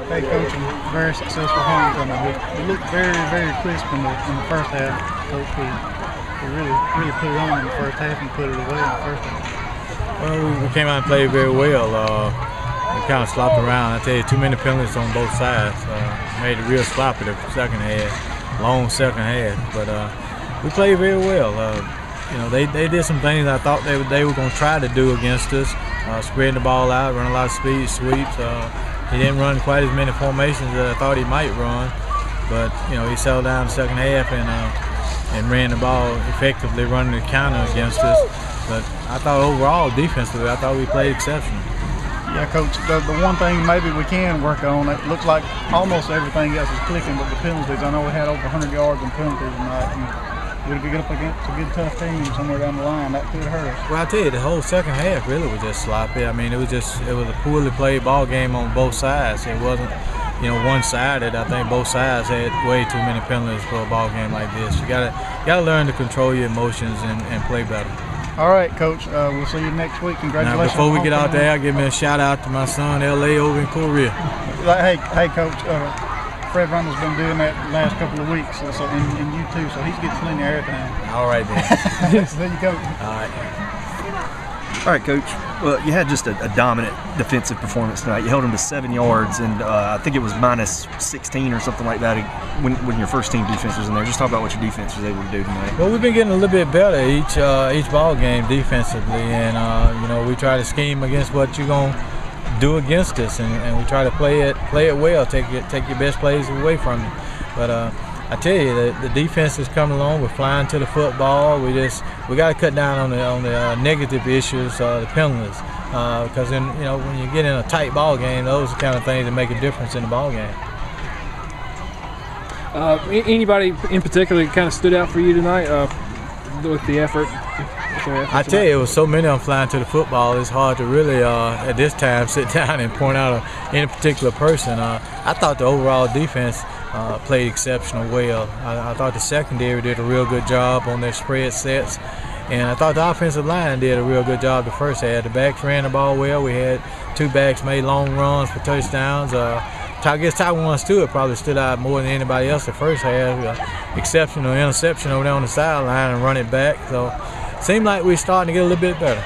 Hey, Coach, a very successful homecoming. We looked very, very crisp in the first half. Coach, we really put it on in the first half and put it away in the first half. Well, we came out and played very well. We kind of slopped around. I tell you, too many penalties on both sides. Made it real sloppy the second half, long second half. But we played very well. They did some things I thought they were going to try to do against us. Spreading the ball out, run a lot of speed sweeps. He didn't run quite as many formations as I thought he might run, but he settled down the second half and ran the ball effectively, running the counter against us. But I thought overall, defensively, I thought we played exceptional. Yeah, Coach, the one thing maybe we can work on, it looks like almost everything else is clicking, but the penalties. I know we had over 100 yards in penalties tonight. And we'd get up against a good tough team somewhere down the line. That could hurt us. Well, I tell you, the whole second half really was just sloppy. I mean, it was a poorly played ball game on both sides. It wasn't, one-sided. I think both sides had way too many penalties for a ball game like this. You gotta learn to control your emotions and play better. All right, Coach. We'll see you next week. Congratulations. Now, before we get out there, I'll give me a shout out to my son, LA, over in Korea. Hey, Coach. Fred Rundle's been doing that the last couple of weeks, and you too. So he's getting plenty of airtime. All right, then. There you go. All right, Coach. Well, you had just a dominant defensive performance tonight. You held them to 7 yards, and I think it was minus 16 or something like that when your first team defense was in there. Just talk about what your defense was able to do tonight. Well, we've been getting a little bit better each ball game defensively, and we try to scheme against what you're going to do against us, and we try to play it well, take your best plays away from you. But I tell you, the defense is coming along. We're flying to the football. We got to cut down on the negative issues, the penalties, because when you get in a tight ball game, those are the kind of things that make a difference in the ball game. Anybody in particular kind of stood out for you tonight with the effort? I tell you, it was so many of them flying to the football. It's hard to really, at this time, sit down and point out any particular person. I thought the overall defense played exceptional well. I thought the secondary did a real good job on their spread sets, and I thought the offensive line did a real good job the first half. The backs ran the ball well. We had two backs made long runs for touchdowns. I guess Taiwan Stewart probably stood out more than anybody else the first half. Exceptional interception over there on the sideline and run it back. So. Seemed like we're starting to get a little bit better.